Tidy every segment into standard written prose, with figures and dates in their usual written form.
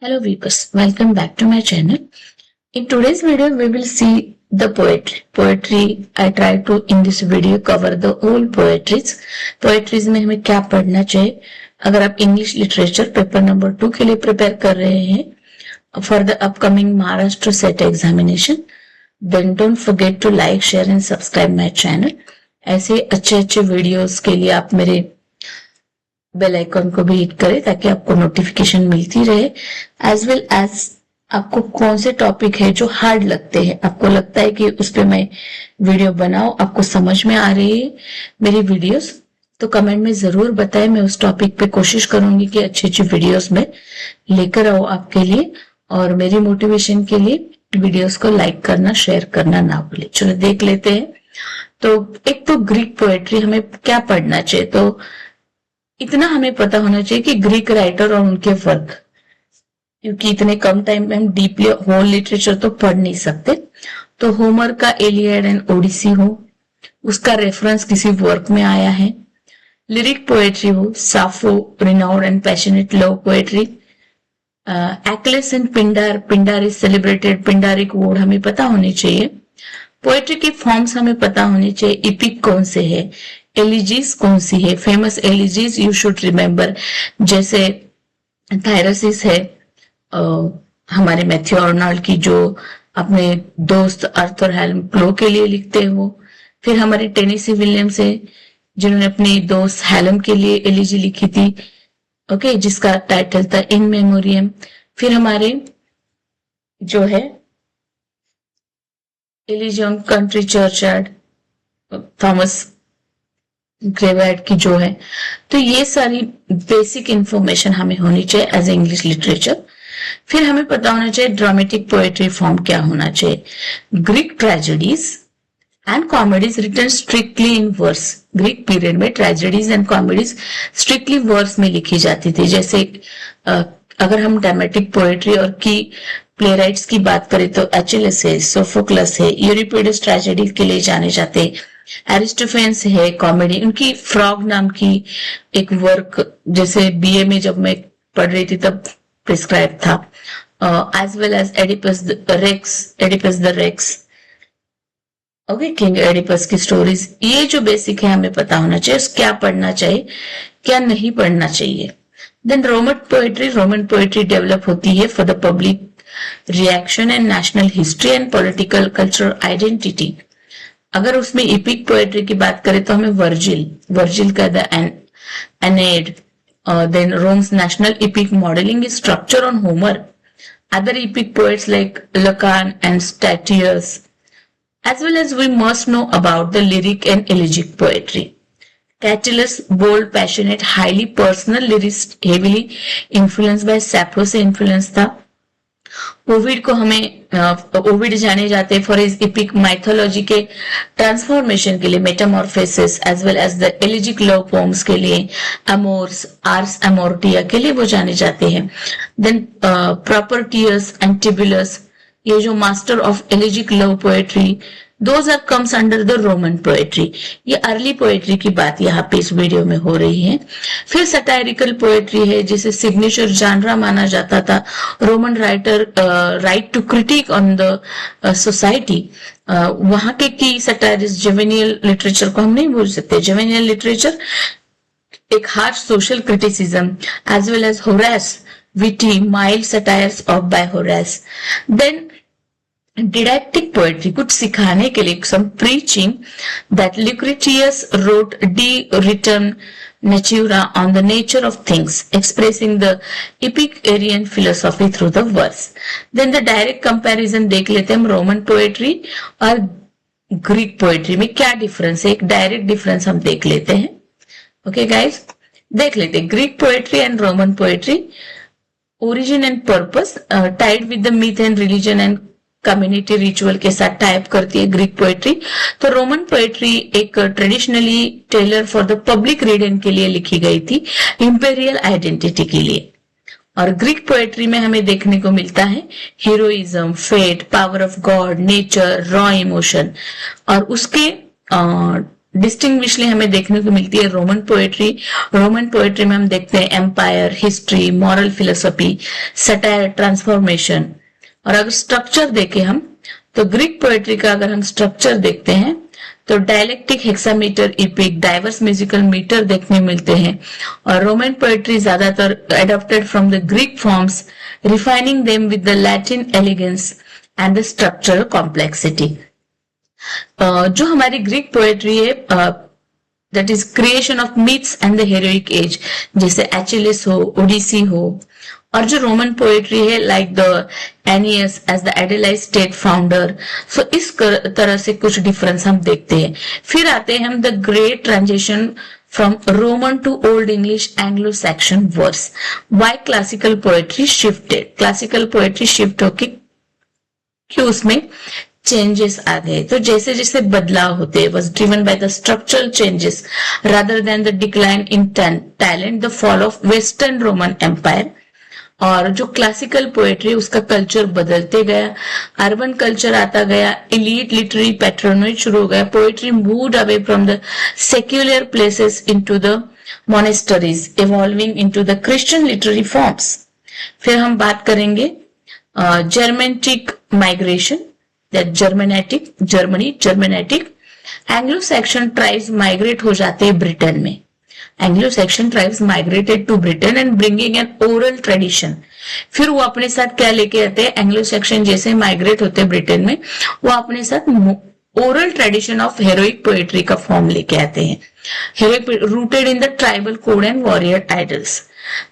Hello viewers, welcome back to my channel. In today's video, we will see the poetry. Poetry, I try to in this video cover the whole poetries. Poetries में हमें क्या पढ़ना चाहिए? अगर आप English literature paper number 2 के लिए prepare कर रहे हैं for the upcoming Maharashtra set examination, then don't forget to like, share and subscribe my channel. ऐसे अच्छे वीडियोस के लिए आप मेरे बेल आइकन को भी हिट करें ताकि आपको नोटिफिकेशन मिलती रहे, एज वेल एज आपको कौन से टॉपिक है जो हार्ड लगते हैं, आपको लगता है कि उस पर मैं वीडियो बनाऊं, आपको समझ में आ रही है मेरी वीडियोस, तो कमेंट में जरूर बताएं। मैं उस टॉपिक पे कोशिश करूंगी कि अच्छी वीडियोस में लेकर आऊं आपके लिए, और मेरी मोटिवेशन के लिए वीडियोस को लाइक करना, शेयर करना ना भूले। चलो देख लेते हैं। तो एक तो ग्रीक पोएट्री हमें क्या पढ़ना चाहिए, तो इतना हमें पता होना चाहिए कि ग्रीक राइटर और उनके वर्क, क्योंकि इतने कम टाइम में हम डीपली होल लिटरेचर तो पढ़ नहीं सकते। तो होमर का एलियड एंड ओडिसी हो, उसका रेफरेंस किसी वर्क में आया है। लिरिक पोएट्री हो, Sappho renowned and passionate love poetry. एक्लेस and Pindar, Pindar is celebrated, Pindaric word हमें पता होनी चाहिए। पोएट्री की फॉर्म्स हमें पता होनी चाहिए, इपिक कौन से है, एलिजीज कौन सी है, famous elegies you should remember, जैसे थायरसिस है हमारे मैथ्यू आर्नल्ड की, जो अपने दोस्त आर्थर हेलन क्लो के लिए लिखते हैं वो। फिर हमारे टेनेसी विलियम्स है जिन्होंने अपने दोस्त हेलम के लिए एलिजी लिखी थी, ओके, जिसका टाइटल था इन मेमोरियम। फिर हमारे जो है elegy on country churchyard, Thomas Gray की जो है। तो ये सारी बेसिक इंफॉर्मेशन हमें होनी चाहिए एज ए इंग्लिश लिटरेचर। फिर हमें पता होना चाहिए ड्रामेटिक पोएट्री फॉर्म क्या होना चाहिए। Greek tragedies and comedies written strictly in verse. Greek period में tragedies and comedies strictly verse में लिखी जाती थी। जैसे अगर हम ड्रामेटिक पोएट्री और की प्लेराइट्स की बात करें तो एचिलस है, सोफोक्लस है, यूरिपिडस ट्रेजेडी के लिए जाने जाते हैं। एरिस्टोफेंस है कॉमेडी, उनकी फ्रॉग नाम की एक वर्क, जैसे बीए में जब मैं पढ़ रही थी तब प्रिस्क्राइब था, as well as Oedipus the Rex, okay, king Oedipus की स्टोरीज। ये जो बेसिक है हमें पता होना चाहिए, क्या पढ़ना चाहिए क्या नहीं पढ़ना चाहिए। देन रोमन पोएट्री डेवलप होती है for the public reaction and national history and political cultural identity. अगर उसमें इपिक पोएट्री की बात करें तो हमें वर्जिल का the Aeneid, then Rome's national epic modelling is structure on Homer, other epic poets like Lucan and Statius, as well as we must know about the lyric and elegiac poetry. Catullus, bold, passionate, highly personal lyricist, heavily influenced by Sappho से influence था। Ovid को हमें Ovid जाने जाते हैं for his epic mythology के transformation के लिए, metamorphosis, as well as the elegiac love poems के लिए, अमोर्स, आर्स अमोर्टिया के लिए वो जाने जाते हैं। देन प्रॉपर्टियस एंड टिबुलस, ये जो master of elegiac love poetry, those are comes under the Roman poetry. ये अर्ली पोएट्री की बात यहाँ पे इस वीडियो में हो रही है। फिर सटायरिकल पोएट्री है जिसे सिग्नेचर जानरा माना जाता था। Roman writer write to critic on the society, वहां के की सटायरिस्ट। जेवेनियल लिटरेचर को हम नहीं भूल सकते। जेवेनियल लिटरेचर एक harsh social criticism, as well as Horace, witty mild satires of by Horace. Then didactic poetry, कुछ सिखाने के लिए, some preaching, that Lucretius wrote De Ritum Natura on the nature of things, expressing the Epicurean philosophy through the verse. Then the direct comparison देख लेते हैं हम Roman poetry और Greek poetry में क्या डिफरेंस है। एक डायरेक्ट डिफरेंस हम देख लेते हैं। ओके गाइज, देख लेते हैं Greek poetry and Roman poetry. Origin and purpose, tied with the myth and religion and community ritual के साथ टाइप करती है ग्रीक पोएट्री। तो रोमन पोएट्री एक traditionally tailor for the public reading के लिए लिखी गई थी, इंपेरियल आइडेंटिटी के लिए। और ग्रीक पोएट्री में हमें देखने को मिलता है heroism, fate, power of god, nature, raw emotion, और उसके डिस्टिंग्विशली हमें देखने को मिलती है रोमन पोएट्री। रोमन पोएट्री में हम देखते हैं empire, history, moral philosophy, satire, transformation. और अगर स्ट्रक्चर देखें हम, तो ग्रीक पोएट्री का अगर हम स्ट्रक्चर देखते हैं तो dialectic, hexameter, epic, diverse musical metre देखने मिलते हैं। और रोमन पोएट्री ज्यादातर adopted from the Greek forms, refining them with the Latin elegance and the structural complexity. जो हमारी ग्रीक पोएट्री है, that is creation of myths and the heroic age, जैसे Achilles हो, ओडिसी हो। और जो रोमन पोएट्री है, like the Aeneas as the idealised state founder. So इस तरह से कुछ डिफरेंस हम देखते हैं। फिर आते हैं हम the great transition from Roman to Old English Anglo Saxon verse. Why classical poetry shifted? Classical poetry shift होके क्यों उसमें चेंजेस आ गए? तो जैसे जैसे बदलाव होते हैं, was driven by the structural changes rather than the decline in talent, the fall of Western Roman Empire. और जो क्लासिकल पोएट्री, उसका कल्चर बदलते गया, अर्बन कल्चर आता गया, इलीट लिटरेरी पैट्रोनेज शुरू हो गया, poetry moved away from the secular places into the monasteries, evolving into the Christian literary forms. फिर हम बात करेंगे Germanic migration, that Germanic Anglo Saxon tribes migrate हो जाते हैं ब्रिटेन में। Anglo Saxon tribes migrated to Britain and bringing an oral tradition. फिर वो अपने साथ क्या लेके आते हैं? एंग्लो सैक्सन जैसे माइग्रेट होते हैं ब्रिटेन में, वो अपने साथ oral tradition of heroic poetry का फॉर्म लेके आते हैं, heroic rooted in the tribal code and warrior ideals.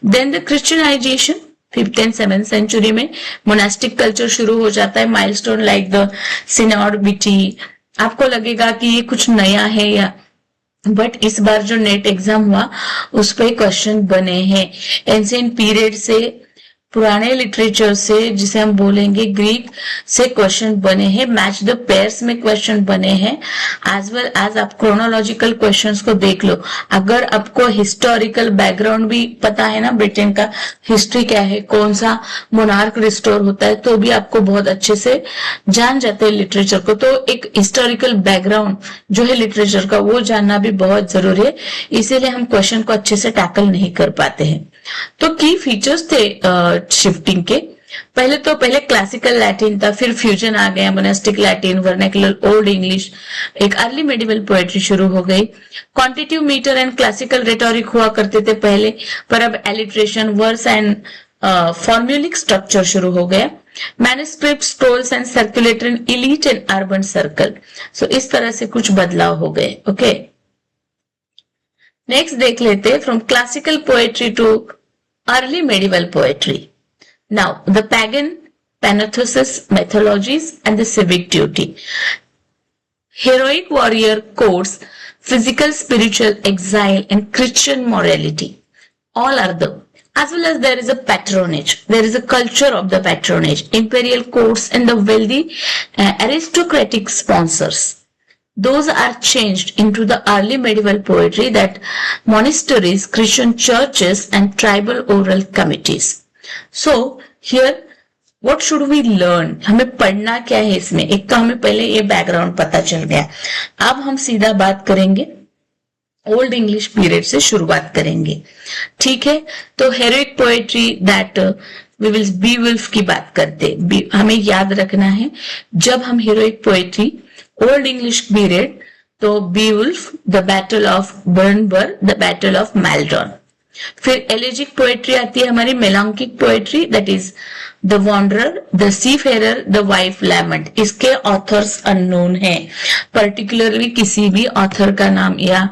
Then the Christianization, 5th and 7th century में मोनास्टिक कल्चर शुरू हो जाता है। माइलस्टोन लाइक द सिनॉड बिटी। आपको लगेगा कि ये कुछ नया है या, बट इस बार जो नेट एग्जाम हुआ उस पर क्वेश्चन बने हैं एंशिएंट पीरियड से, पुराने लिटरेचर से, जिसे हम बोलेंगे ग्रीक से क्वेश्चन बने हैं। मैच द पेयर्स में क्वेश्चन बने हैं, एज वेल एज आप क्रोनोलॉजिकल क्वेश्चंस को देख लो। अगर आपको हिस्टोरिकल बैकग्राउंड भी पता है ना, ब्रिटेन का हिस्ट्री क्या है, कौन सा मोनार्क रिस्टोर होता है, तो भी आपको बहुत अच्छे से जान जाते हैं लिटरेचर को। तो एक हिस्टोरिकल बैकग्राउंड जो है लिटरेचर का, वो जानना भी बहुत जरूरी है, इसीलिए हम क्वेश्चन को अच्छे से टैकल नहीं कर पाते हैं। तो की फीचर्स थे शिफ्टिंग के। पहले क्लासिकल लैटिन था, फिर फ्यूजन आ गया, monastic Latin, vernacular Old English, एक अर्ली मेडिवल पोएट्री शुरू हो गई। Quantitative metre and classical rhetoric हुआ करते थे पहले, पर अब alliteration, verse and formulaic structure शुरू हो गया। Manuscript, scrolls and circulator in elite and urban circle. So इस तरह से कुछ बदलाव हो गए। ओके, नेक्स्ट देख लेते from classical poetry too early medieval poetry. Now, the pagan panthesis, mythologies, and the civic duty. Heroic warrior codes, physical, spiritual, exile, and Christian morality. All are there. As well as there is a patronage. There is a culture of the patronage, imperial courts, and the wealthy aristocratic sponsors. Those are changed into the early medieval poetry, that monasteries, Christian churches, and tribal oral committees. So here what should we learn? हमें पढ़ना क्या है इसमें? एक तो हमें पहले ये बैकग्राउंड पता चल गया। अब हम सीधा बात करेंगे ओल्ड इंग्लिश पीरियड से शुरुआत करेंगे, ठीक है? तो हेरोइक पोएट्री, दैट बीवुल्फ की बात करते, हमें याद रखना है जब हम heroic poetry Old English period, तो Beowulf, the Battle of Brunanburh, the Battle of Maldon. फिर एलेजिक पोएट्री आती है हमारी, melancholic poetry, that is the Wanderer, the Seafarer, the Wife lament. इसके ऑथर्स अननोन है, पर्टिकुलरली किसी भी ऑथर का नाम या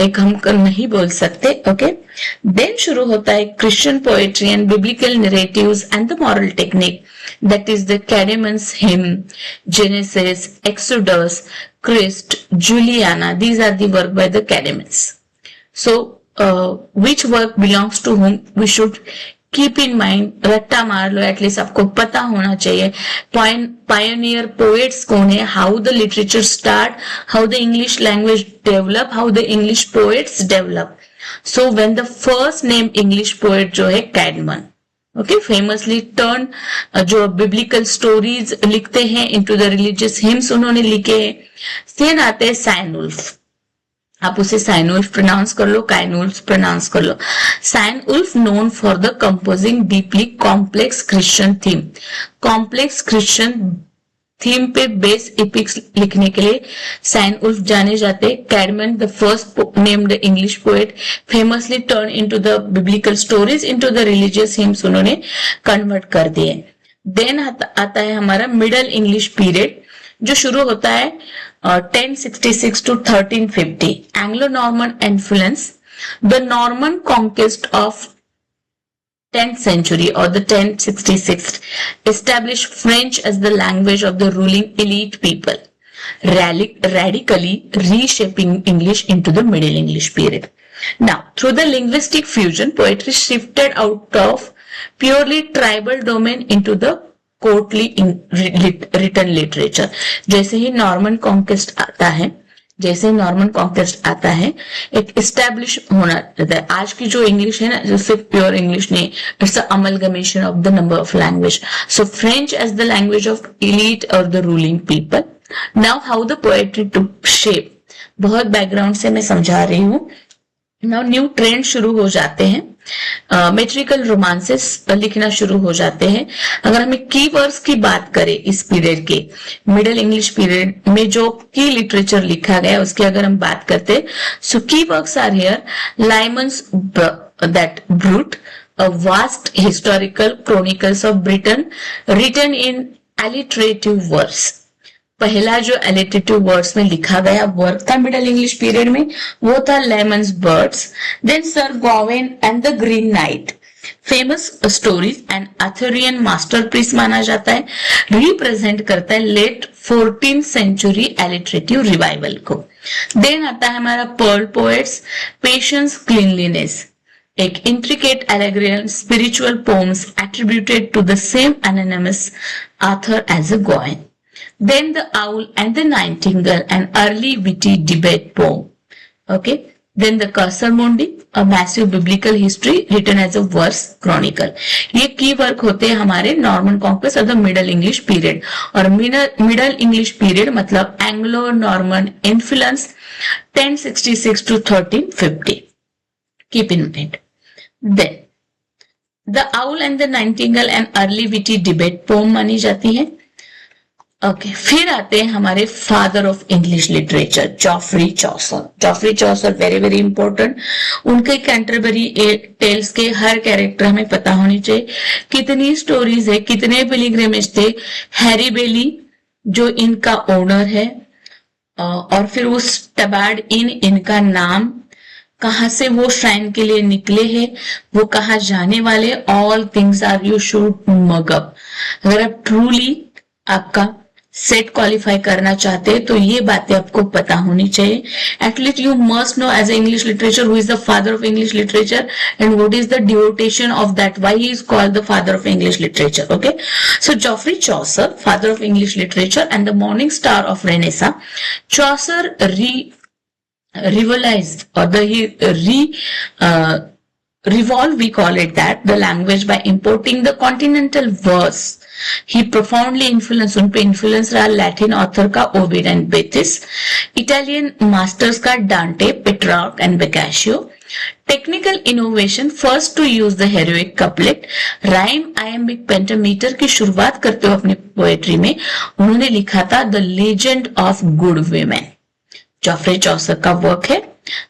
एक हम नहीं बोल सकते। ओके, देन शुरू होता है Christian poetry and biblical narratives and the moral technique, that is the Caedmon's hymn, Genesis, Exodus, Christ, Juliana. These are the work by the Caedmons. So which work belongs to whom we should keep in mind, रट्टा मार लो, at least आपको पता होना चाहिए pioneer poets कौन है, how the literature start, how the English language develop, how the English poets develop. So when the first name English poet जो है कैडमन, ओके, फेमसली टर्न, जो बिब्लिकल स्टोरीज लिखते हैं इनटू द रिलीजियस हिम्स उन्होंने लिखे हैं। सेन आते हैं सैनवुल्फ, आप उसे साइन उल्फ प्रोनाउंस कर लो, काइन उल्फ प्रोनाउंस कर लो। Cynewulf known for the composing deeply complex Christian theme. Complex Christian theme पे बेस इपिक्स लिखने के लिए साइन उल्फ जाने जाते। Caedmon the first named English poet famously turn into the biblical stories into the religious hymns उन्होंने convert कर दिए। Then आता है हमारा मिडल इंग्लिश पीरियड जो शुरू होता है 1066 to 1350। Anglo Norman influence, the Norman conquest of 10th century or the 1066 established French as the language of the ruling elite people, radically reshaping English into the Middle English period. Now, through the linguistic fusion, poetry shifted out of purely tribal domain into the courtly written literature. जैसे ही Norman conquest आता है, एक establish होना रहता है। आज की जो इंग्लिश है ना, जो सिर्फ प्योर इंग्लिश नहीं, it's amalgamation of the number of language. So French as the language of elite और the ruling people. Now how the poetry to shape, बहुत बैकग्राउंड से मैं समझा रही हूँ। नाउ न्यू ट्रेंड शुरू हो जाते हैं, मेट्रिकल रोमांसेस लिखना शुरू हो जाते हैं। अगर हमें की वर्ड्स की बात करें इस पीरियड के, मिडिल इंग्लिश पीरियड में जो की लिटरेचर लिखा गया उसकी अगर हम बात करते, so key works are here Layamon's that Brut, a vast historical chronicles of Britain written in alliterative verse। पहला जो एलिटेटिव वर्ड्स में लिखा गया वर्क था मिडिल इंग्लिश पीरियड में, वो था Layamon's birds. Then sir Gawain and the Green Knight, famous stories and Arthurian masterpiece माना जाता है, रिप्रेजेंट करता है late 14th century alliterative revival को। देन आता है हमारा पर्ल पोएट्स, पेशेंस क्लीनलीनेस, एक intricate allegorical spiritual poems attributed to the same anonymous author as a Gawain. Then the Owl and the Nightingale, an early witty debate poem. Okay. Then the Cursor Mundi, a massive biblical history written as a verse chronicle. ये की work होते हैं हमारे Norman conquest of the middle English period. और middle English period मतलब Anglo Norman influence 1066 to 1350। Keep in mind. Then the Owl and the Nightingale, an early witty debate poem मानी जाती है। ओके फिर आते हैं हमारे father of English literature Geoffrey Chaucer. Geoffrey Chaucer very very important. उनके Canterbury tales के हर character हमें पता होनी चाहिए, कितनी स्टोरीज है, कितने पिलग्रिमेज थे, हैरी बेली जो इनका ओनर है, और फिर उस टबार्ड इनका नाम, कहां से वो श्राइन के लिए निकले हैं, वो कहाँ जाने वाले, all things are you should mug up. अगर आप ट्रूली आपका सेट क्वालिफाई करना चाहते हैं तो ये बातें आपको पता होनी चाहिए। At least you must know as a English literature who is the father of English literature and what is the denotation of that, why he is called the father of English literature. Okay, so Geoffrey Chaucer, father of English literature and the morning star of Renaissance. Chaucer revolutionized or revolve, we call it that, the language by importing the continental verse. He profoundly influenced, उन पे influence रहा Latin author का Ovid and Boethius, Italian masters का Dante, Petrarch and Boccaccio. Technical innovation, first to use the heroic couplet, rhyme iambic pentameter की शुरुआत करते हुए अपनी पोएट्री में उन्होंने लिखा था the Legend of good Women, Geoffrey Chaucer का वर्क है।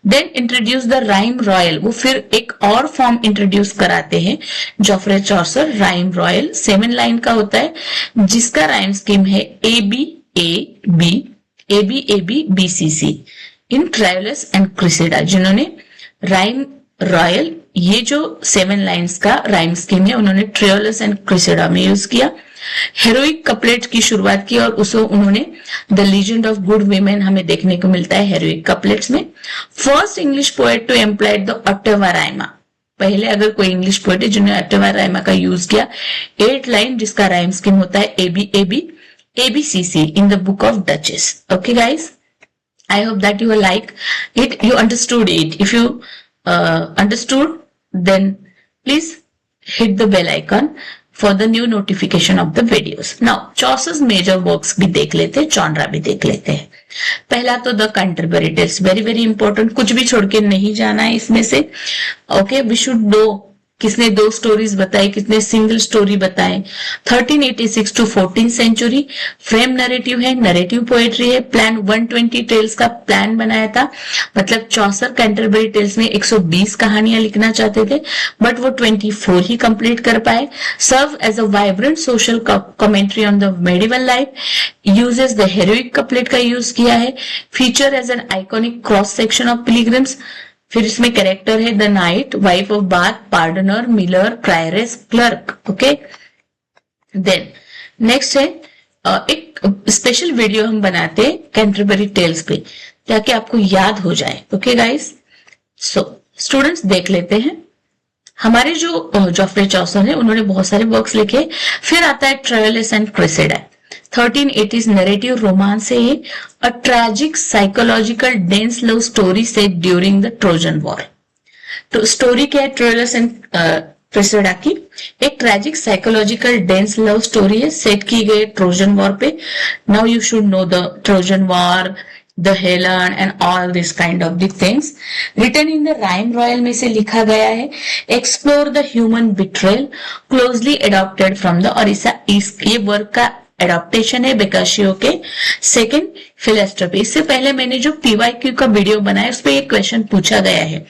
Then introduce the rhyme royal, वो फिर एक और फॉर्म इंट्रोड्यूस कराते हैं Geoffrey Chaucer, rhyme royal 7 line का होता है जिसका राइम स्कीम है A B A B A B A B B C C in Troilus and Criseyde. जिन्होंने राइम रॉयल ये जो 7 लाइन्स का राइम स्कीम है उन्होंने ट्रेवलस एंड क्रिसेडा में यूज किया। हेरोइक कपलेट की शुरुआत की और उसे उन्होंने the legend of good women हमें देखने को मिलता है हेरोइक कपलेट्स में। First English poet to employ the ottava rima, पहले अगर कोई इंग्लिश पोएट है जिन्होंने ऑटोवा राइमा का यूज किया, 8 लाइन जिसका राइम स्कीम होता है ABCC in the book of Duchess. Okay guys, I hope that you will like it, you understood it. If you understood, then please hit the bell icon for the new notification of the videos. Now, Chaucer's major works भी देख लेते हैं, genre भी देख लेते हैं. पहला तो the Canterbury tales, very very important, कुछ भी छोड़ के नहीं जाना है इसमें से. ओके, वी शुड नो किसने 2 स्टोरीज बताई, किसने सिंगल स्टोरी बताए. 1386 to 14th century. Frame narrative है, नरेटिव पोएट्री है. प्लान 120 टेल्स का प्लान बनाया था. मतलब चौसर कैंटरबरी टेल्स में 120 कहानियां लिखना चाहते थे, बट वो 24 ही कंप्लीट कर पाए. Serve as a vibrant social commentary on the medieval life. Uses the heroic couplet का यूज किया है. Feature as an iconic cross section of pilgrims. फिर इसमें कैरेक्टर है the Knight, Wife of Bath, Pardoner, Miller, Prioress, Clerk. Okay, then next है एक special video हम बनाते हैं कैंटरबरी टेल्स पे, ताकि आपको याद हो जाए. ओके गाइस, सो स्टूडेंट्स देख लेते हैं. हमारे जो जॉफ्रे चौसर है उन्होंने बहुत सारे वर्क्स लिखे. फिर आता है Troilus and Criseyde. 1380s narrative romance है ये. A tragic psychological dense love story set during the Trojan war. तो स्टोरी क्या है ट्रायलिस एंड क्रिसेडा की? एक tragic psychological dense love story है, सेट की गई ट्रोजन वॉर पे. Now you should know the Trojan war, the Helen and all this kind of the things. Written in the rhyme royal में से लिखा गया है. Explore the human betrayal, closely adopted from the Orissa. ये work का adaptation है बेकाशियो के. Second, फिलोस्ट्रफी. इससे पहले मैंने जो पीवाईक्यू का वीडियो बनाया उस पर एक क्वेश्चन पूछा गया है.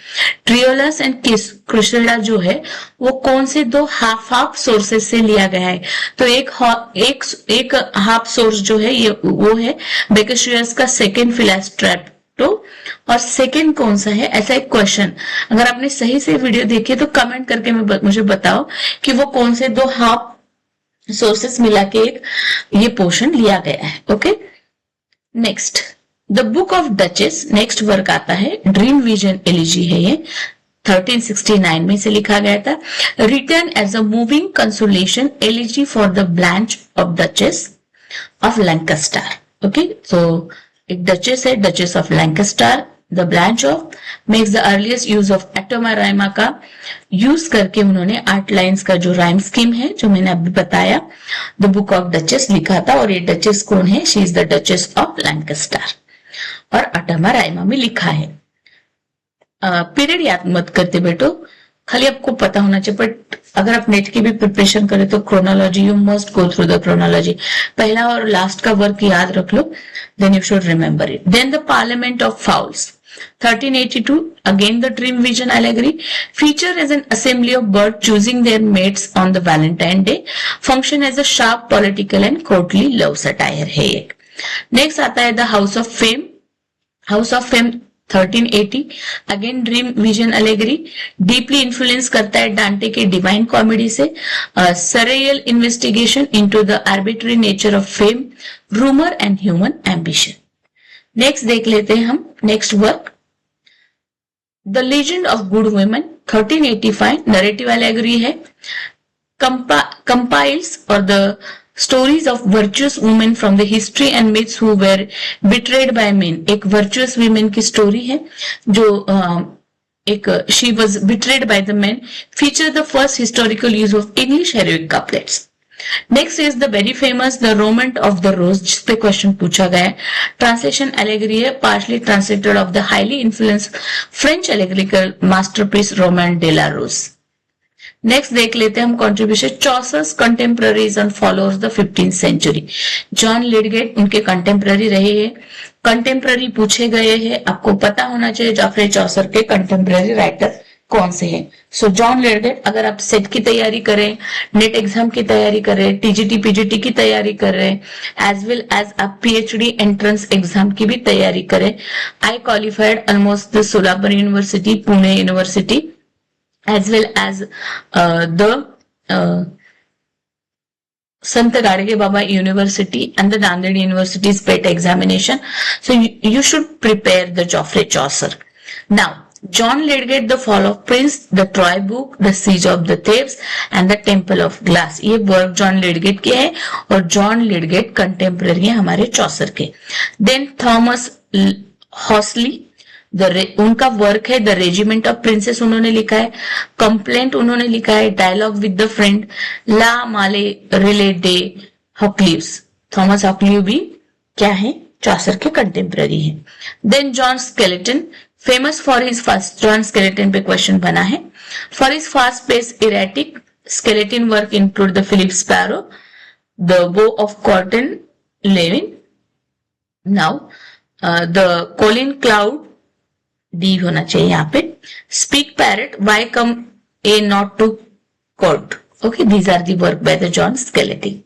ट्रियोलस एंड क्रिसेडा जो है वो कौन से 2 हाफ सोर्सेज से लिया गया है? तो एक हाफ सोर्स जो है ये वो है बेकाशियस का सेकंड फिलोस्ट्रेप्टो, और सेकंड कौन सा है, ऐसा एक क्वेश्चन. अगर आपने सही से वीडियो देखी तो कमेंट करके मुझे बताओ कि वो कौन से 2 हाफ सोर्सेस मिला के एक ये पोर्शन लिया गया है. Okay, next the book of duchess. Next work आता है ड्रीम विजन एलिजी है ये. 1369 में से लिखा गया था. Written as a moving consolation elegy for the Blanche of Duchess of Lancaster. Okay, so एक डचेस है, duchess of Lancaster. The branch of makes the earliest use of एटोमा राइमा का यूज करके उन्होंने 8 लाइन्स का जो राइम स्कीम है जो मैंने अभी बताया, द बुक ऑफ डचेस लिखा था. और ये डचेस कौन है? She is the duchess of Lancaster, और एटोमा राइमा में लिखा है. पीरियड याद मत करते बेटो, खाली आपको पता होना चाहिए. बट अगर आप नेट की भी प्रिपरेशन करें तो chronology, you must go through the chronology. पहला और लास्ट का वर्क याद रख लो, then you should remember it. Then the Parliament of Fowls. 1382, again the dream vision allegory. Feature as an assembly of birds choosing their mates on the Valentine Day. Function as a sharp political and courtly love satire है एक. Next आता है the House of Fame. House of Fame 1380, again dream vision allegory. Deeply influence करता है Dante के Divine Comedy से. Surreal investigation into the arbitrary nature of fame, rumour and human ambition. Next देख लेते हैं हम next work, the legend of Good Women. 1385 narrative allegory है. Compiles all the stories of virtuous women from the history and myths who were betrayed by men. एक virtuous women की story है जो एक she was betrayed by the man. Feature the first historical use of English heroic couplets. Next is the very famous the Romaunt of the Rose, जिसपे question पूछा गया है. Translation allegory है, partially translated of the highly influence French allegorical masterpiece Roman de la Rose. Next देख लेते हैं हम contribution, Chaucer's contemporaries and followers the 15th century. John Lydgate उनके कंटेम्पररी रहे हैं. कंटेम्पररी पूछे गए हैं, आपको पता होना चाहिए जॉफ्रे चौसर के कंटेम्पररी राइटर कौन से हैं. सो जॉन लिडगेट, अगर आप सेट की तैयारी करें, नेट एग्जाम की तैयारी करें, टीजीटी पीजीटी की तैयारी कर रहे हैं, एज वेल एज आप पीएचडी एंट्रेंस एग्जाम की भी तैयारी करें. आई qualified almost the Solapur university, Pune university, as well as the Sant Gadge Baba University and the Nanded University's PET examination. So you should prepare the Geoffrey Chaucer. Now, John Lydgate, The Fall of Prince, The Troy Book, The Siege of the Thebes and The Temple of Glass. ये work John लिडगेट के है और John लिडगेट contemporary है हमारे चौसर के. Then Thomas हॉसली, उनका work है the regiment of princess उन्होंने लिखा है, कंप्लेंट उन्होंने लिखा है, dialogue with the friend, La Male रिले डे हॉकलीव्स। थॉमस हॉकलीव भी क्या है, चौसर के कंटेम्पररी है। Then John Skelton, famous for his fast, John Skelton पे क्वेश्चन बना है, for his fast pace erratic skeleton work include the Philip Sparrow, the Bow of Cotton Levin. Now, the Colin Cloud, D होना चाहिए यहाँ पे, Speak Parrot, Why Come A Not to Court. Okay, these are the work by the John Skeletty.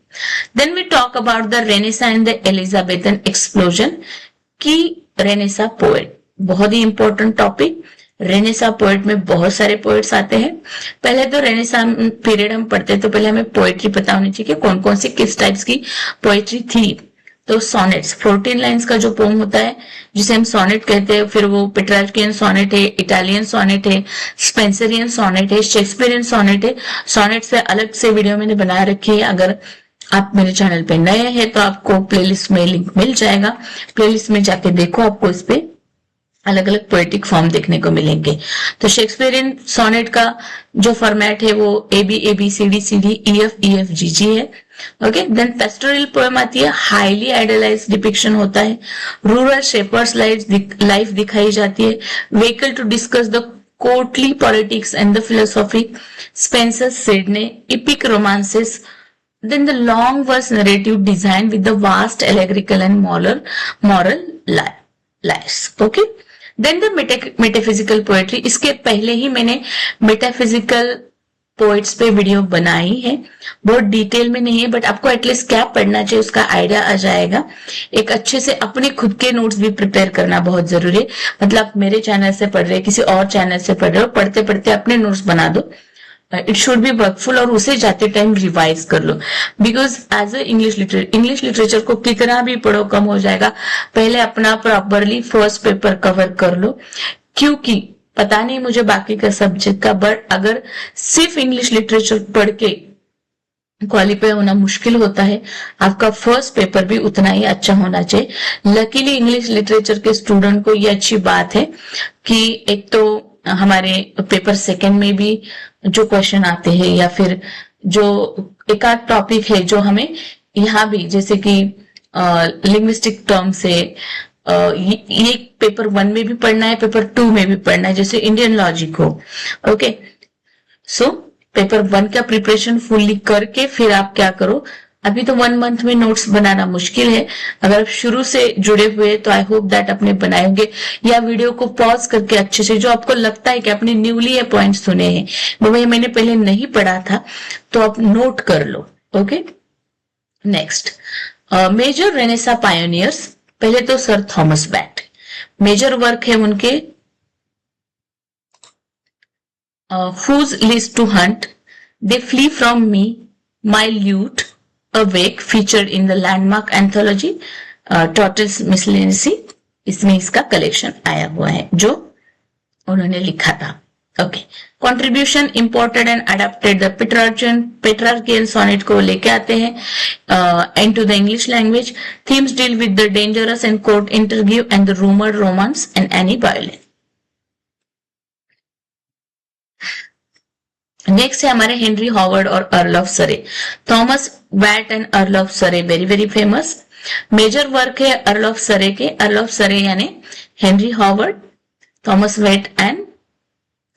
Then we talk about the Renaissance and the Elizabethan explosion की Renaissance poet, बहुत ही important topic. Renaissance poet में बहुत सारे poets आते हैं। पहले तो Renaissance period हम पढ़ते हैं तो पहले हमें पोएट्री पता होनी चाहिए कि कौन कौन सी किस टाइप्स की पोएट्री थी। तो सोनेट्स 14 लाइंस का जो पोम होता है जिसे हम सोनेट कहते हैं, फिर वो पेट्रार्कियन सोनेट है, इटालियन सोनेट है, स्पेंसरियन सोनेट है, शेक्सपियरियन सोनेट है। सोनेट से अलग से वीडियो मैंने बना रखी है, अगर आप मेरे चैनल पे नए हैं तो आपको प्लेलिस्ट में लिंक मिल जाएगा, प्लेलिस्ट में जाके देखो, आपको इस पे अलग अलग पोएटिक फॉर्म देखने को मिलेंगे। तो शेक्सपियरियन सोनेट का जो फॉर्मेट है वो A B C D E F G G है। ओके, देन पेस्टोरल पोएम आती है, हाईली आइडियलाइज डिपिक्शन होता है, रूरल शेपर्स लाइफ दिखाई जाती है, vehicle to discuss the courtly politics and the philosophy, Spenser Sidney, epic romances, then the long verse narrative designed with the vast allegorical and moral lives. Okay, then the metaphysical poetry, इसके पहले ही मैंने metaphysical poets पे video बनाई है, बहुत detail में नहीं है, बट आपको एटलीस्ट क्या पढ़ना चाहिए उसका आइडिया आ जाएगा। एक अच्छे से अपने खुद के नोट्स भी प्रिपेयर करना बहुत जरूरी है। मतलब आप मेरे चैनल से पढ़ रहे हैं, किसी और चैनल से पढ़ रहे हो, पढ़ते पढ़ते अपने नोट्स बना दो, इट शुड बी वर्कफुल, और उसे जाते टाइम रिवाइज कर लो। Because as a English literature को कितना भी पढ़ो कम हो जाएगा। पहले अपना प्रॉपरली फर्स्ट पेपर कवर कर लो, क्योंकि पता नहीं मुझे बाकी का सब्जेक्ट का, बट अगर सिर्फ इंग्लिश लिटरेचर पढ़ के क्वालिफाई होना मुश्किल होता है, आपका फर्स्ट पेपर भी उतना ही अच्छा होना चाहिए। लकीली इंग्लिश लिटरेचर के स्टूडेंट को ये अच्छी बात है कि एक तो हमारे पेपर सेकंड में भी जो क्वेश्चन आते हैं, या फिर जो एक आध टॉपिक है जो हमें यहाँ भी, जैसे कि लिंग्विस्टिक टर्म से ये पेपर 1 में भी पढ़ना है, पेपर 2 में भी पढ़ना है, जैसे इंडियन लॉजिक हो। ओके, सो पेपर 1 का प्रिपरेशन फुल्ली करके फिर आप क्या करो, अभी तो 1 मंथ में नोट्स बनाना मुश्किल है, अगर आप शुरू से जुड़े हुए तो आई होप दैट अपने बनाएंगे, या वीडियो को पॉज करके अच्छे से, जो आपको लगता है कि आपने न्यूली ये पॉइंट सुने हैं, वो मैंने पहले नहीं पढ़ा था, तो आप नोट कर लो। Okay, next major Renaissance pioneers, पहले तो sir Thomas Wyatt, major work है उनके Whose List to Hunt, They Flee From Me, My Lute, Awake, featured in the landmark anthology Tortoise Miscellaneous, इसमें इसका कलेक्शन आया हुआ है जो उन्होंने लिखा था। ओके, contribution imported and adapted the Petrarchan sonnet को लेके आते हैं into the English language. Themes deal with the dangerous and court interview and the rumoured romance and any violence. Next है हमारे हेनरी हॉवर्ड और Earl of Surrey. Thomas Wyatt and Earl of Surrey very very famous. Major work है Earl of Surrey के, Earl of Surrey यानी Henry Howard, Thomas Wyatt and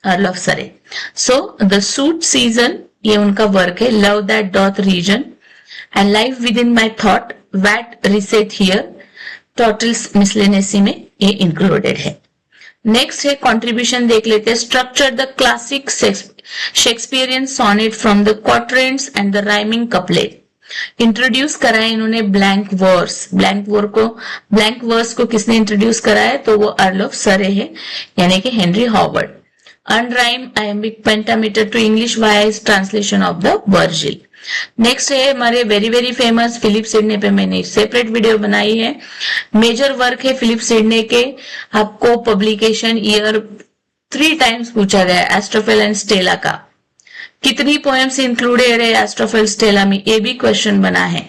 Earl of Surrey. So the soote season, ये उनका work है, love that doth reason and life within my thought, Wyatt resteth here, Tottel's Miscellany में ये included है। Next है contribution देख लेते हैं। Structure the classic Shakespearean sonnet from the quatrains and the rhyming couplet. Introduce कराया इन्होंने blank verse को किसने इंट्रोड्यूस कराया, तो वो अर्ल ऑफ सरे है, यानी कि Henry Howard. Unrhymed iambic pentameter to English via is translation of the Virgil. Next है हमारे very very famous Philip Sidney पे मैंने सेपरेट वीडियो बनाई है। मेजर वर्क है फिलिप सिडने के, आपको पब्लिकेशन ईयर 3 टाइम्स पूछा गया, एस्ट्रोफेल एंड स्टेला का। कितनी पोएम्स इंक्लूडेड है एस्ट्रोफेल स्टेला में, ये भी क्वेश्चन बना है।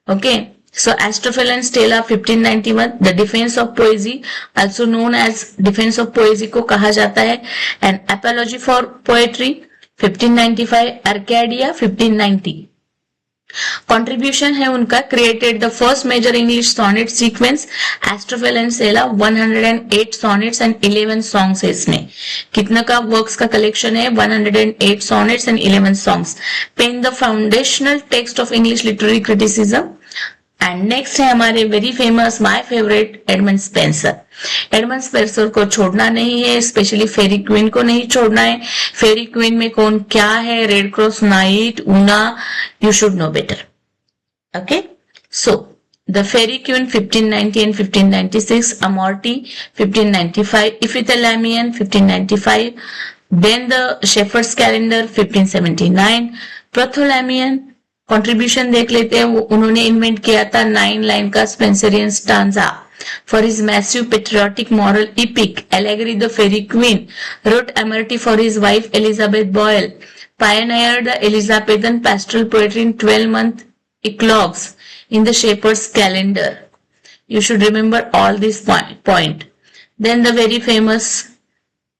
Okay, So Astrophel and Stella 1591, The Defense of Poesy, also known as Defense of Poesy को कहा जाता है, and Apology for Poetry 1595, Arcadia 1590. Contribution है उनका, created the first major English sonnet sequence Astrophel and Stella, 108 sonnets and 11 songs है इसमें. कितना का वर्क्स का कलेक्शन है? 108 sonnets and 11 songs. Pen the foundational text of English literary criticism. And next है हमारे very famous, my favourite, Edmund Spenser. Edmund Spenser को छोड़ना नहीं है, स्पेशली फेरी क्वीन को नहीं छोड़ना है. फेरी क्वीन में कौन क्या है? Red Cross Knight, Una, you should know better. Okay, so the Faerie Queene 1590 and 1596, Amoretti 1595, Epithalamion 1595, then the Shepherd's Calendar 1579, Prothalamion. Contribution देख लेते हैं, वो उन्होंने इन्वेंट किया था 9 लाइन का Spenserian stanza for his massive patriotic moral epic Allegory the Fairy Queen. Wrote Amourti for his wife Elizabeth Boyle. Pioneered the Elizabethan pastoral poetry in 12-month eclogues in the Shepherd's Calendar. You should remember all this point. Then the very famous,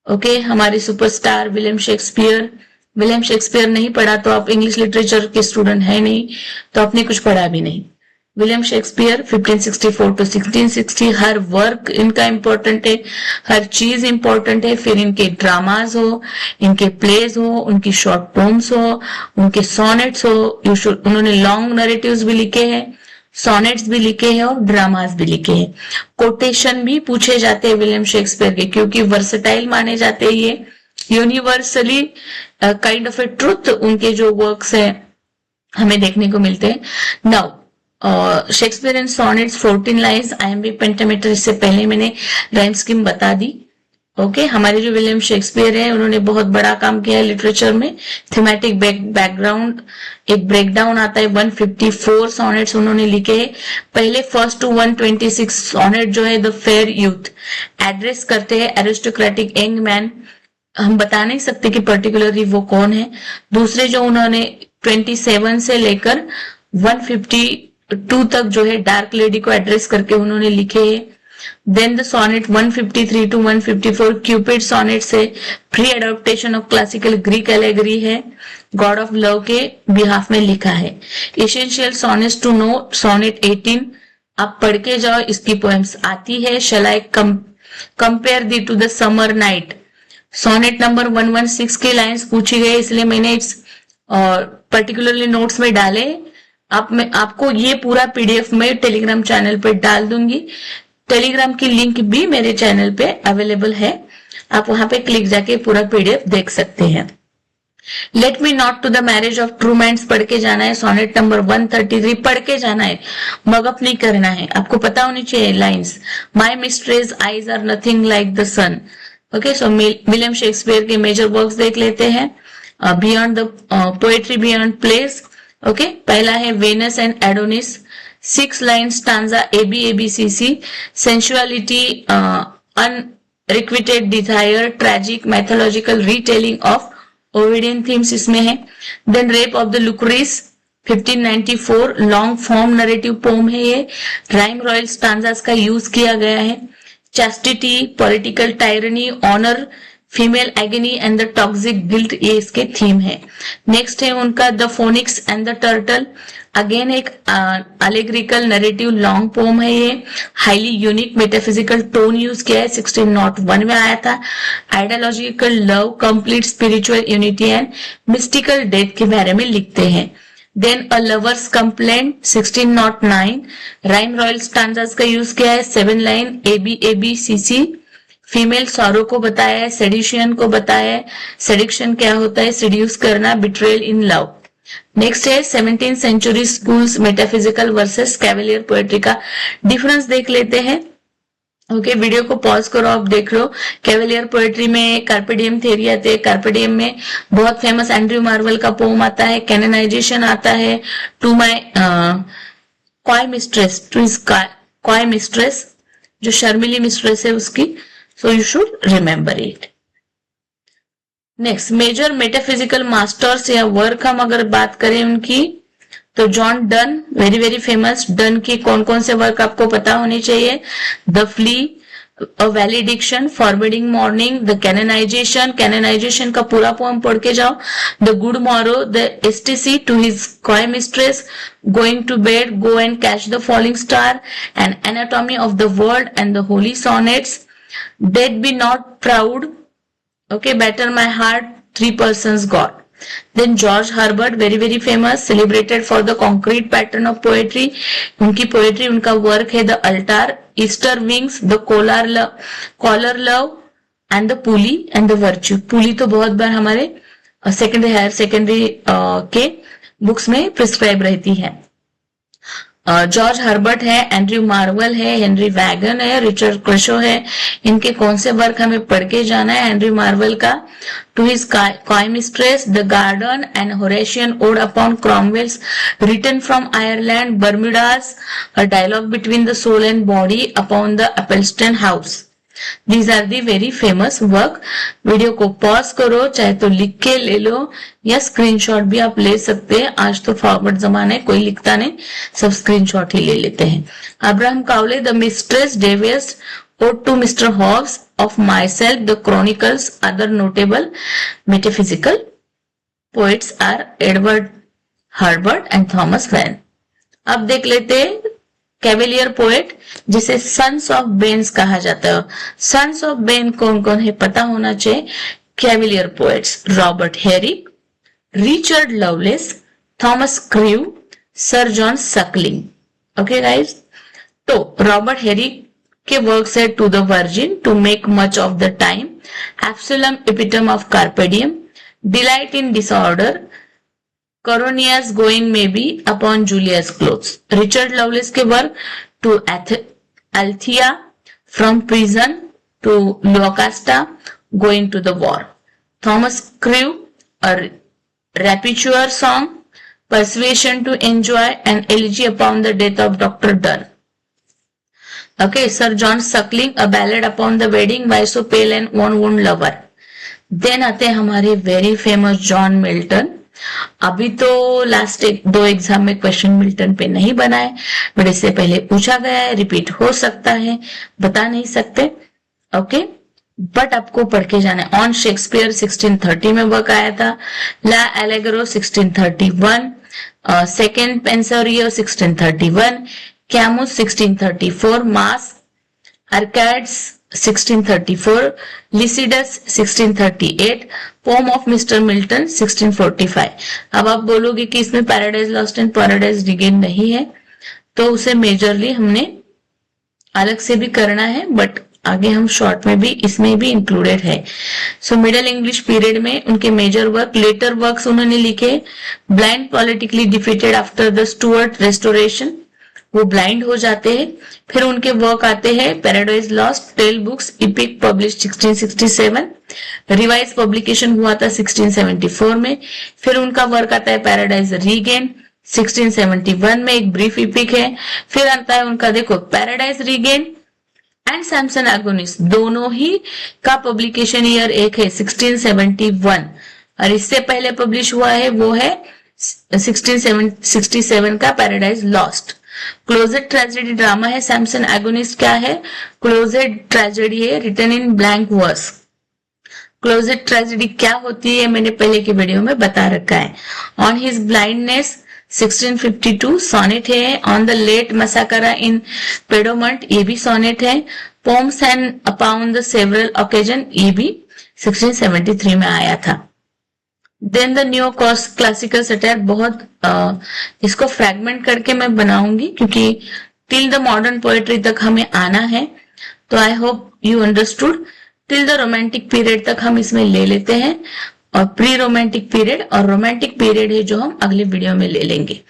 okay, हमारे superstar William Shakespeare. William Shakespeare नहीं पढ़ा तो आप English literature के student है नहीं, तो आपने कुछ पढ़ा भी नहीं. William Shakespeare 1564 to 1660, her work इनका इंपॉर्टेंट है, हर चीज इंपॉर्टेंट है. फिर इनके ड्रामाज हो, इनके प्लेज हो, उनकी शॉर्ट पोम्स हो, उनके सोनेट्स हो. उन्होंने लॉन्ग नरेटिव्स भी लिखे हैं, सोनेट्स भी लिखे हैं और ड्रामास भी लिखे हैं. कोटेशन भी पूछे जाते हैं विलियम शेक्सपियर के, क्योंकि वर्सेटाइल माने जाते हैं ये, universally kind of A truth उनके जो वर्क्स हैं हमें देखने को मिलते हैं. Now Shakespeare and sonnets 14 lines, iambic pentameter, इससे पहले मैंने राइम स्कीम बता दी. ओके, हमारे जो विलियम शेक्सपियर है उन्होंने बहुत बड़ा काम किया है लिटरेचर में. थीमेटिक बैकग्राउंड, एक ब्रेकडाउन आता है. 154 सोनेट्स उन्होंने लिखे हैं. पहले 1 to 126 सोनेट जो है द फेयर यूथ एड्रेस करते हैं एरिस्टोक्रेटिक यंग मैन. हम बता नहीं सकते कि पर्टिकुलरली वो कौन है. दूसरे जो उन्होंने 27 से लेकर 152 तक जो है डार्क लेडी को एड्रेस करके उन्होंने लिखे हैं. Then the sonnet 153 to 154 Cupid sonnet से pre adaptation of classical Greek allegory है, गॉड ऑफ लव के बिहाफ में लिखा है. Essential sonnets to know, sonnet 18, आप पढ़ के जाओ, इसकी पोएम्स आती है. Shall I compare thee to the summer night. Sonnet number 116 की लाइंस पूछी गई, इसलिए मैंने इस पर्टिकुलरली नोट्स में डाले. मैं आपको ये पूरा पीडीएफ में टेलीग्राम चैनल पे डाल दूंगी. टेलीग्राम की लिंक भी मेरे चैनल पे अवेलेबल है, आप वहां पे क्लिक जाके पूरा पीडीएफ देख सकते हैं. Let me not to the marriage of true minds पढ़ के जाना है. सोनेट नंबर 133 पढ़ के जाना है, मगअप नहीं करना है. आपको पता होनी चाहिए lines. My mistress eyes are nothing like the sun. Okay, so William Shakespeare के मेजर वर्क्स देख लेते हैं. Beyond the poetry beyond plays. Okay, पहला है Venus and Adonis, 6 line stanza ABCC. Sensuality, unrequited desire, tragic mythological retelling of Ovidian themes इसमें है. Then rape of the Lucrece 1594, long form narrative poem है ये. Rhyme royal stanzas का use किया गया है. Chastity, political tyranny, honour, female agony and the toxic guilt, ये इसके थीम है. नेक्स्ट है उनका the phoenix and the turtle. Again एक अलेग्रिकल नरेटिव लॉन्ग पोम है ये. Highly unique metaphysical tone use किया है, 1601 में आया था. Ideological love, complete spiritual unity and mystical death के बारे में लिखते हैं. Then a lover's complaint 1609, rhyme royal stanzas का यूज किया है, 7 लाइन ABCC. फीमेल सॉरो को बताया है, सेडिशन को बताया है. सेडिक्शन क्या होता है? सेड्यूस करना, बिट्रेयल इन लव. नेक्स्ट है 17th century schools metaphysical versus cavalier poetry का डिफरेंस देख लेते हैं. ओके, वीडियो को पॉज करो, आप देख लो. कैवेलियर पोएट्री में कार्पेडियम थ्योरी आते हैं. कार्पेडियम में बहुत फेमस एंड्रयू मार्वल का पोम आता है, कैनोनाइजेशन आता है. To my coy mistress, to his coy mistress, जो शर्मिली मिस्ट्रेस है उसकी. So you should remember it. Next major metaphysical masters या वर्क हम अगर बात करें उनकी, तो John Donne, very very famous. Donne के कौन कौन से वर्क आपको पता होने चाहिए? The flea, a valediction, forbidding mourning, the canonization, canonization का पूरा पोएम पढ़ के जाओ, the good morrow, the ecstasy to his coy mistress, going to bed, go and catch the falling star, and anatomy of the world and the holy sonnets, death be not proud, okay, better my heart, three persons God. Then George Herbert, very very famous, celebrated for the concrete pattern of poetry. उनकी poetry, उनका work है The Altar, Easter Wings, The Collar Love and the Pulley and the Virtue. पुली तो बहुत बार हमारे secondary higher secondary के books में prescribe रहती है। जॉर्ज हर्बर्ट है, एंड्रयू मार्वल है, हेनरी वैगन है, रिचर्ड क्रशो है। इनके कौन से वर्क हमें पढ़ के जाना है? एंड्रयू मार्वल का to his coy mistress, the garden and Horatian ode upon Cromwell's, written from Ireland, Bermudas, a dialogue between the soul and body upon the Appleton house. These are the very famous work. Video को pause करो, चाहे तो लिख के ले लो या screenshot भी आप ले सकते हैं। आज तो फॉरवर्ड जमाना है, कोई लिखता नहीं, सब स्क्रीनशॉट ही ले लेते हैं। Abraham Cowley, the mistress, Davideis, ode to Mr Hobbes, of myself, the chronicles, other notable metaphysical poets are Edward Herbert and Thomas Vaughan. अब देख लेते हैं कैवेलियर पोएट, जिसे सन्स ऑफ बेन्स कहा जाता है। सन्स ऑफ बेन कौन कौन है पता होना चाहिए। Cavalier poets, Robert Herrick, Richard Lovelace, Thomas Carew, sir John Suckling. Okay guys, तो रॉबर्ट हेरिक के वर्क्स है to the virgin, to make much of the time, absolute epitome of carpe diem, delight in disorder, Coronia's going maybe upon Julia's clothes. Richard Lovelace के work to Althea, from prison to Lucasta, going to the war. Thomas Crewe, a rapture song, persuasion to enjoy, and elegy upon the death of Dr. Donne. Okay, Sir John Suckling, a ballad upon the wedding by so pale and one lover. Then आते हमारे very famous John Milton. अभी तो last दो exam में question Milton पे नहीं बना है, बट इससे पहले पूछा गया है, रिपीट हो सकता है, बता नहीं सकते। ओके, बट आपको पढ़ के जाना है। ऑन शेक्सपियर 1630 में वर्क आया था, L'Allegro 1631, second Penseroso 1631, Comus 1634, masque, Arcades 1634, Lycidas 1638, poem of Mister Milton 1645। अब आप बोलोगे कि इसमें Paradise Lost and Paradise Regained नहीं है, तो उसे मेजरली हमने अलग से भी करना है, बट आगे हम शॉर्ट में भी इसमें भी इंक्लूडेड है। सो मिडिल इंग्लिश पीरियड में उनके मेजर वर्क, लेटर वर्क्स उन्होंने लिखे, blind politically defeated after the Stuart Restoration, वो ब्लाइंड हो जाते हैं। फिर उनके वर्क आते हैं Paradise Lost, twelve books, epic publish 1667, revise publication हुआ था 1674 में। फिर उनका वर्क आता है पैराडाइज रीगेन 1671 में, एक ब्रीफ इपिक है। फिर आता है उनका देखो paradise regain and Samson agonist, दोनों ही का पब्लिकेशन ईयर एक है 1671, और इससे पहले पब्लिश हुआ है वो है 1667 का Paradise Lost. Closed tragedy drama है, सैमसन एगोनिस्ट क्या है? क्लोजेड ट्रेजेडी है, written in blank verse. Closed tragedy क्या होती है मैंने पहले की वीडियो में बता रखा है। ऑन हिज ब्लाइंडनेस 1652 सोनेट है, on the late massacre in Piedmont ये भी सोनेट है, poems and upon the several occasion ये भी 1673 में आया था। Then the new classical satire, बहुत इसको फ्रैगमेंट करके मैं बनाऊंगी क्योंकि टिल द मॉडर्न पोएट्री तक हमें आना है, तो I hope you understood. Till the romantic period तक हम इसमें ले लेते हैं, और प्री रोमांटिक पीरियड और रोमांटिक पीरियड है जो हम अगले वीडियो में ले लेंगे।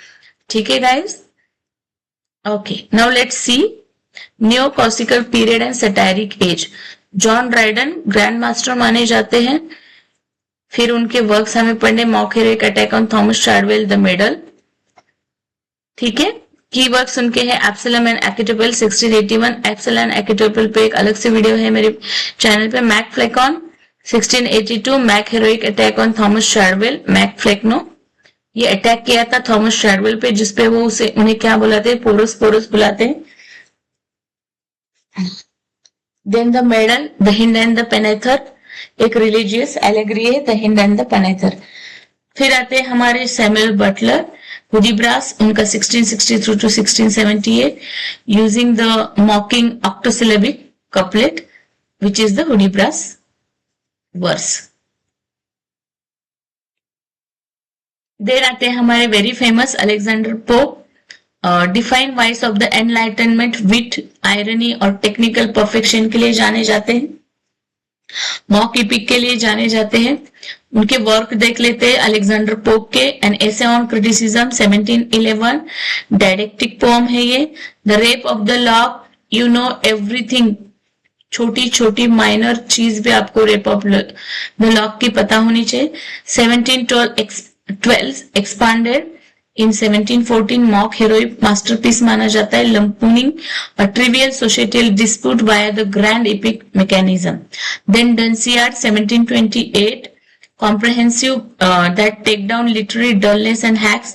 ठीक है guys, okay, now let's see new classical period and satiric age. John Dryden grand master माने जाते हैं। फिर उनके वर्क्स हमें पढ़ने, mock heroic attack on Thomas Shadwell, the medal. ठीक है, की वर्क्स उनके हैं Absalom and Achitophel 1681, Absalom and Achitophel पे एक अलग से वीडियो है मेरे चैनल पे। Mac Flecknoe 1682, Mac heroic attack on Thomas Shadwell, Mac Flecknoe ये अटैक किया था थॉमस शैडवेल पे, जिसपे वो उसे उन्हें क्या बुलाते हैं, पोरस पोरस बुलाते हैं। Then the medal, the hind and the panther, एक रिलीजियस एलेगरी है, the hind and the panther. फिर आते हैं हमारे सैमुअल बटलर, हुडीब्रास, उनका 1663 to 1678, using the mocking octosyllabic couplet which is the Hudibras verse. There आते हैं हमारे very famous Alexander Pope, define voice of the enlightenment, wit, irony और technical perfection के लिए जाने जाते हैं, मॉक इपिक के लिए जाने जाते हैं। उनके वर्क देख लेते हैं अलेक्जेंडर पोप के, an essay on criticism 1711, didactic poem है ये। The rape of the lock, you know everything, छोटी छोटी माइनर चीज भी आपको रेप ऑफ द लॉक की पता होनी चाहिए। 1712 एक्सपांडेड इन 1714, मॉक हेरोइक मास्टरपीस माना जाता है, लंपूनिंग a trivial societal dispute via the grand epic mechanism. Then Dunciad 1728, comprehensive that take down literary dullness and hacks.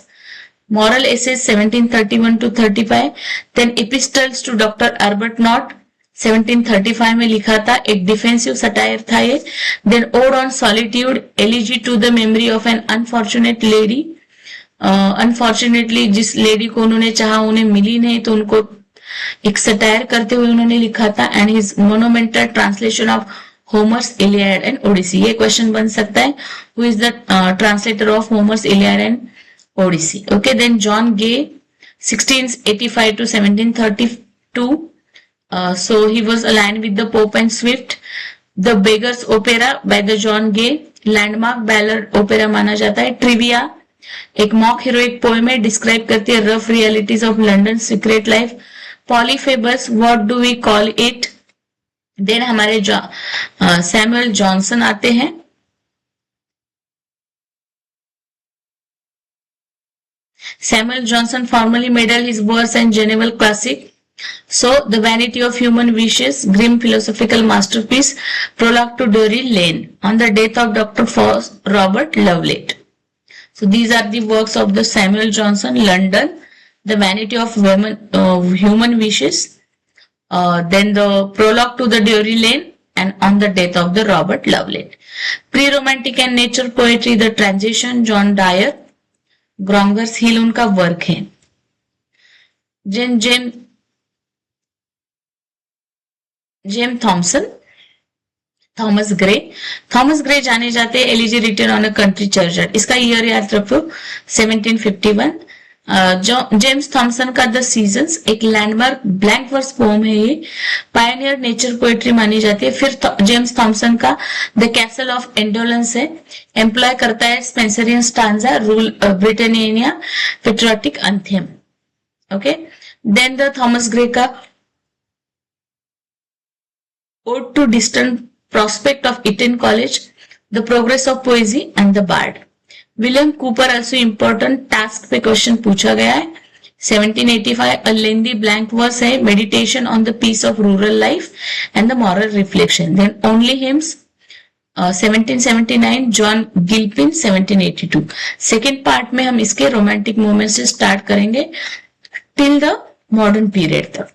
Moral essays 1731 to 35. Then epistles to Dr. Albert Knott 1735 में लिखा था, एक defensive satire था ये। Then Ode on Solitude, elegy to the memory of an unfortunate lady. Unfortunately जिस lady को उन्होंने चाहा उन्हें मिली नहीं, तो उनको एक सटायर करते हुए उन्होंने लिखा था। And his monumental translation of Homer's Iliad and Odyssey, ये क्वेश्चन बन सकता है, who is the translator of Homer's Iliad and Odyssey. Okay, then John Gay 1685 to 1732, so he was aligned with the Pope and Swift. The Beggars Opera by the John Gay, landmark ballad opera माना जाता है। Trivia, एक mock heroic poem है, describe करती है rough realities of London secret life. पॉलीफेबस, what do we call it. Then हमारे Samuel Johnson आते हैं। Samuel Johnson formally modelled his verse and Juvenal classic, so the vanity of human wishes, grim philosophical masterpiece, prologue to Drury Lane, on the death of Dr. Robert Lovelate. So these are the works of the Samuel Johnson. London, the vanity of women, human wishes, then the prologue to the Drury Lane, and on the death of the Robert Lovelate. Pre-romantic and nature poetry, the transition, John Dyer, Gronger's Hill उनका work है। James Thomson, Thomas Gray जाने जाते हैं, elegy written on a country church, इसका year याद रखो 1751। James Thomson का the seasons, एक लैंडमार्क ब्लैंक वर्स पोम है ये, पायनियर नेचर पोएट्री मानी जाती है। फिर जेम्स थॉमसन का द कैसल ऑफ इंडोलेंस है, एम्प्लॉय करता है Spenserian stanza, rule Britannia, patriotic anthem. Okay, then the Thomas Gray का Ode to Distant Prospect of Eton College, The Progress of Poesy and the Bard. William Cooper also important task पे question पूछा गया है। 1785, a lengthy blank verse है, Meditation on the Peace of Rural Life and the Moral Reflection. Then Only Hymns 1779, John Gilpin 1782. Second part में हम इसके romantic movement से start करेंगे टिल द मॉडर्न पीरियड तक।